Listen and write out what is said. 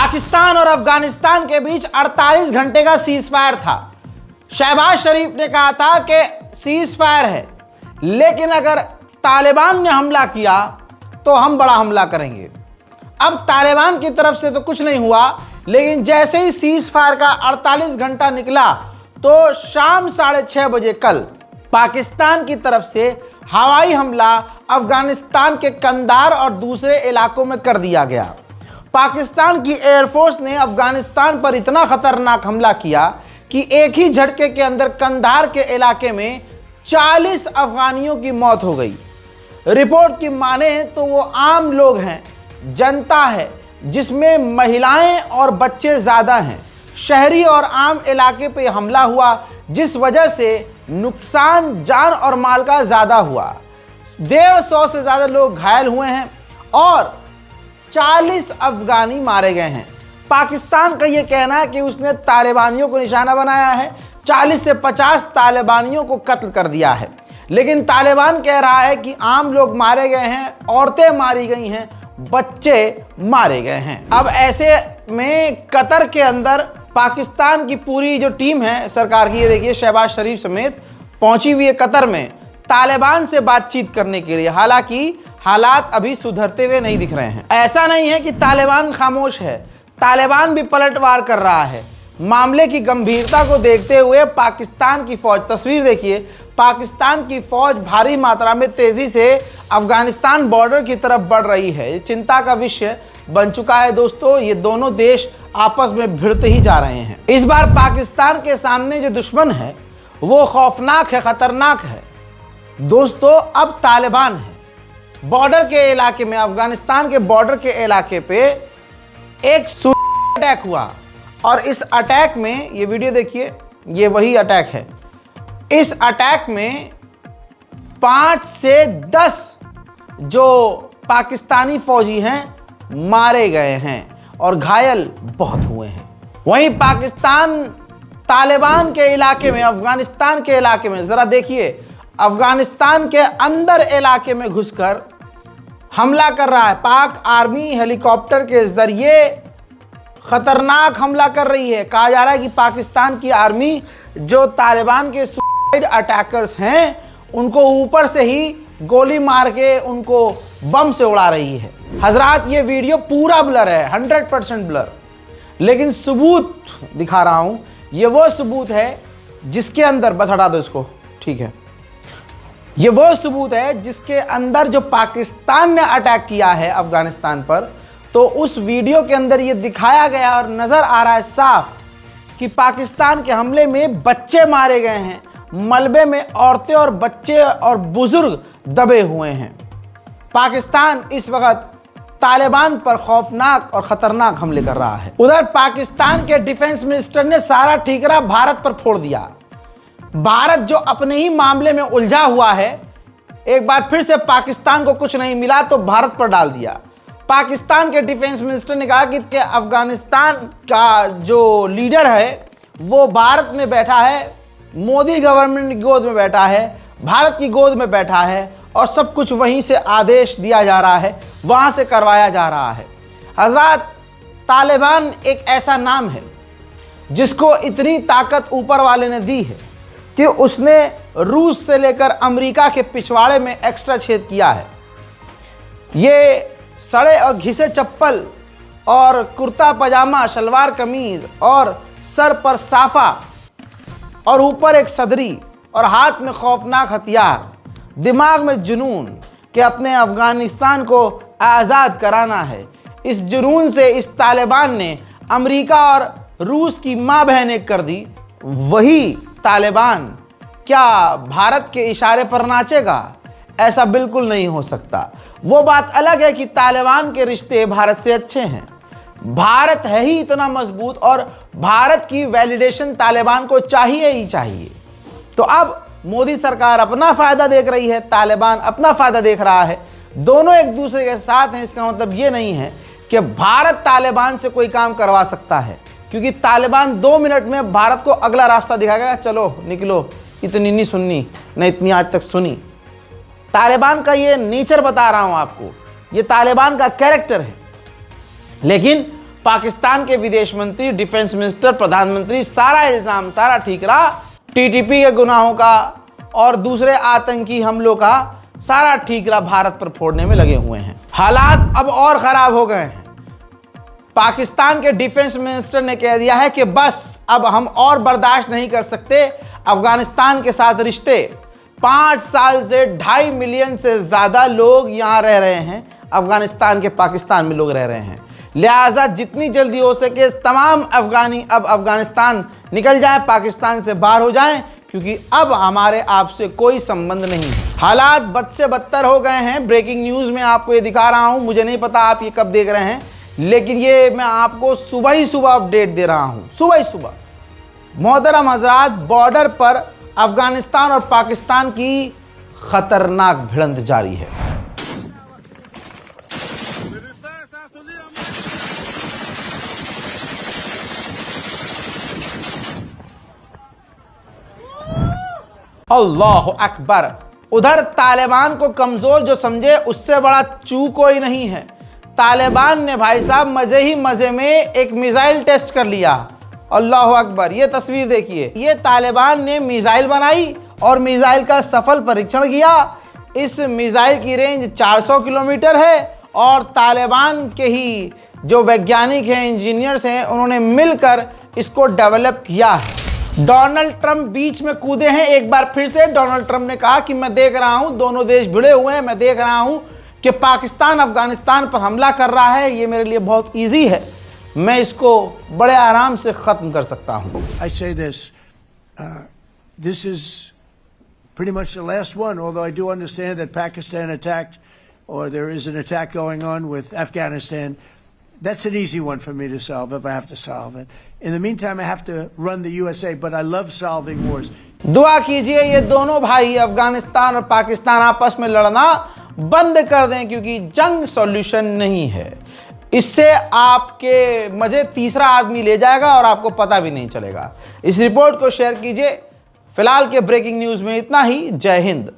पाकिस्तान और अफगानिस्तान के बीच 48 घंटे का सीज फायर था। शहबाज शरीफ ने कहा था कि सीज फायर है, लेकिन अगर तालिबान ने हमला किया तो हम बड़ा हमला करेंगे। अब तालिबान की तरफ से तो कुछ नहीं हुआ, लेकिन जैसे ही सीज फायर का 48 घंटा निकला तो शाम 6:30 बजे कल पाकिस्तान की तरफ से हवाई हमला अफगानिस्तान के कंधार और दूसरे इलाकों में कर दिया गया। पाकिस्तान की एयरफोर्स ने अफगानिस्तान पर इतना खतरनाक हमला किया कि एक ही झटके के अंदर कंधार के इलाके में 40 अफगानियों की मौत हो गई। रिपोर्ट की माने तो वो आम लोग हैं, जनता है, जिसमें महिलाएं और बच्चे ज़्यादा हैं। शहरी और आम इलाके पे हमला हुआ, जिस वजह से नुकसान जान और माल का ज़्यादा हुआ। 150 से ज़्यादा लोग घायल हुए हैं और 40 अफगानी मारे गए हैं। पाकिस्तान का ये कहना है कि उसने तालिबानियों को निशाना बनाया है, 40 से 50 तालिबानियों को कत्ल कर दिया है, लेकिन तालिबान कह रहा है कि आम लोग मारे गए हैं, औरतें मारी गई हैं, बच्चे मारे गए हैं। अब ऐसे में कतर के अंदर पाकिस्तान की पूरी जो टीम है सरकार की, ये देखिए शहबाज शरीफ समेत पहुंची हुई है कतर में तालिबान से बातचीत करने के लिए। हालांकि हालात अभी सुधरते हुए नहीं दिख रहे हैं। ऐसा नहीं है कि तालिबान खामोश है, तालिबान भी पलटवार कर रहा है। मामले की गंभीरता को देखते हुए पाकिस्तान की फौज, तस्वीर देखिए, पाकिस्तान की फौज भारी मात्रा में तेजी से अफगानिस्तान बॉर्डर की तरफ बढ़ रही है। ये चिंता का विषय बन चुका है दोस्तों। ये दोनों देश आपस में भिड़ते ही जा रहे हैं। इस बार पाकिस्तान के सामने जो दुश्मन है वो खौफनाक है, खतरनाक है दोस्तों। अब तालिबान है बॉर्डर के इलाके में, अफगानिस्तान के बॉर्डर के इलाके पे एक अटैक हुआ और इस अटैक में, ये वीडियो देखिए, ये वही अटैक है। इस अटैक में 5 से 10 जो पाकिस्तानी फौजी हैं मारे गए हैं और घायल बहुत हुए हैं। वहीं पाकिस्तान तालिबान के इलाके में, अफगानिस्तान के इलाके में, जरा देखिए, अफगानिस्तान के अंदर इलाके में घुसकर हमला कर रहा है। पाक आर्मी हेलीकॉप्टर के जरिए खतरनाक हमला कर रही है। कहा जा रहा है कि पाकिस्तान की आर्मी जो तालिबान के सुसाइड अटैकर्स हैं उनको ऊपर से ही गोली मार के उनको बम से उड़ा रही है। हजरात, ये वीडियो पूरा ब्लर है, 100% ब्लर, लेकिन सबूत दिखा रहा हूं। ये वो सबूत है जिसके अंदर, बस हटा दो इसको, ठीक है, ये वो सबूत है जिसके अंदर जो पाकिस्तान ने अटैक किया है अफगानिस्तान पर, तो उस वीडियो के अंदर ये दिखाया गया और नज़र आ रहा है साफ कि पाकिस्तान के हमले में बच्चे मारे गए हैं, मलबे में औरतें और बच्चे और बुजुर्ग दबे हुए हैं। पाकिस्तान इस वक्त तालिबान पर खौफनाक और ख़तरनाक हमले कर रहा है। उधर पाकिस्तान के डिफेंस मिनिस्टर ने सारा ठीकरा भारत पर फोड़ दिया। भारत जो अपने ही मामले में उलझा हुआ है, एक बार फिर से पाकिस्तान को कुछ नहीं मिला तो भारत पर डाल दिया। पाकिस्तान के डिफेंस मिनिस्टर ने कहा कि अफगानिस्तान का जो लीडर है वो भारत में बैठा है, मोदी गवर्नमेंट की गोद में बैठा है, भारत की गोद में बैठा है और सब कुछ वहीं से आदेश दिया जा रहा है, वहाँ से करवाया जा रहा है। हज़रात, तालिबान एक ऐसा नाम है जिसको इतनी ताकत ऊपर वाले ने दी है कि उसने रूस से लेकर अमेरिका के पिछवाड़े में एक्स्ट्रा छेद किया है। ये सड़े और घिसे चप्पल और कुर्ता पजामा, शलवार कमीज और सर पर साफा और ऊपर एक सदरी और हाथ में खौफनाक हथियार, दिमाग में जुनून कि अपने अफगानिस्तान को आज़ाद कराना है। इस जुनून से इस तालिबान ने अमेरिका और रूस की माँ बहनें कर दी। वही तालिबान क्या भारत के इशारे पर नाचेगा? ऐसा बिल्कुल नहीं हो सकता। वो बात अलग है कि तालिबान के रिश्ते भारत से अच्छे हैं, भारत है ही इतना मजबूत और भारत की वैलिडेशन तालिबान को चाहिए ही चाहिए। तो अब मोदी सरकार अपना फ़ायदा देख रही है, तालिबान अपना फ़ायदा देख रहा है, दोनों एक दूसरे के साथ हैं। इसका मतलब ये नहीं है कि भारत तालिबान से कोई काम करवा सकता है, क्योंकि तालिबान 2 मिनट में भारत को अगला रास्ता दिखाएगा, चलो निकलो, इतनी नहीं सुननी, न इतनी आज तक सुनी। तालिबान का ये नेचर बता रहा हूँ आपको, ये तालिबान का कैरेक्टर है। लेकिन पाकिस्तान के विदेश मंत्री, डिफेंस मिनिस्टर, प्रधानमंत्री, सारा इल्जाम, सारा ठीकरा टीटीपी के गुनाहों का और दूसरे आतंकी हमलों का सारा ठीकरा भारत पर फोड़ने में लगे हुए हैं। हालात अब और खराब हो गए हैं। पाकिस्तान के डिफेंस मिनिस्टर ने कह दिया है कि बस अब हम और बर्दाश्त नहीं कर सकते अफगानिस्तान के साथ रिश्ते। 5 साल से 2.5 मिलियन से ज़्यादा लोग यहाँ रह रहे हैं, अफगानिस्तान के पाकिस्तान में लोग रह रहे हैं। लिहाजा जितनी जल्दी हो सके तमाम अफगानी अब अफगानिस्तान निकल जाएं, पाकिस्तान से बाहर हो जाएं, क्योंकि अब हमारे आपसे कोई संबंध नहीं है। हालात बद से बदतर हो गए हैं। ब्रेकिंग न्यूज़ में आपको ये दिखा रहा हूँ, मुझे नहीं पता आप ये कब देख रहे हैं, लेकिन ये मैं आपको सुबह ही सुबह अपडेट दे रहा हूँ, सुबह ही सुबह। मोहतरम हजरात, बॉर्डर पर अफगानिस्तान और पाकिस्तान की खतरनाक भिड़ंत जारी है। अल्लाह अकबर। उधर तालिबान को कमजोर जो समझे उससे बड़ा चू कोई नहीं है। तालिबान ने भाई साहब मजे ही मजे में एक मिसाइल टेस्ट कर लिया। अल्लाह अकबर। ये तस्वीर देखिए, ये तालिबान ने मिसाइल बनाई और मिसाइल का सफल परीक्षण किया। इस मिसाइल की रेंज 400 किलोमीटर है और तालिबान के ही जो वैज्ञानिक हैं, इंजीनियर्स हैं, उन्होंने मिलकर इसको डेवलप किया है। डोनाल्ड ट्रंप बीच में कूदे हैं एक बार फिर से। डोनाल्ड ट्रंप ने कहा कि मैं देख रहा हूं दोनों देश भिड़े हुए हैं, मैं देख रहा हूं कि पाकिस्तान अफगानिस्तान पर हमला कर रहा है, ये मेरे लिए बहुत इजी है, मैं इसको बड़े आराम से खत्म कर सकता हूं। I say this, this is pretty much the last one, although I do understand that Pakistan attacked, or there is an attack going on with Afghanistan. That's an easy one for me to solve if I have to solve it. In the meantime, I have to run the USA, but I love solving wars. दुआ कीजिए ये दोनों भाई अफगानिस्तान और पाकिस्तान आपस में लड़ना बंद कर दें, क्योंकि जंग सॉल्यूशन नहीं है। इससे आपके मजे तीसरा आदमी ले जाएगा और आपको पता भी नहीं चलेगा। इस रिपोर्ट को शेयर कीजिए। फिलहाल के ब्रेकिंग न्यूज़ में इतना ही। जय हिंद।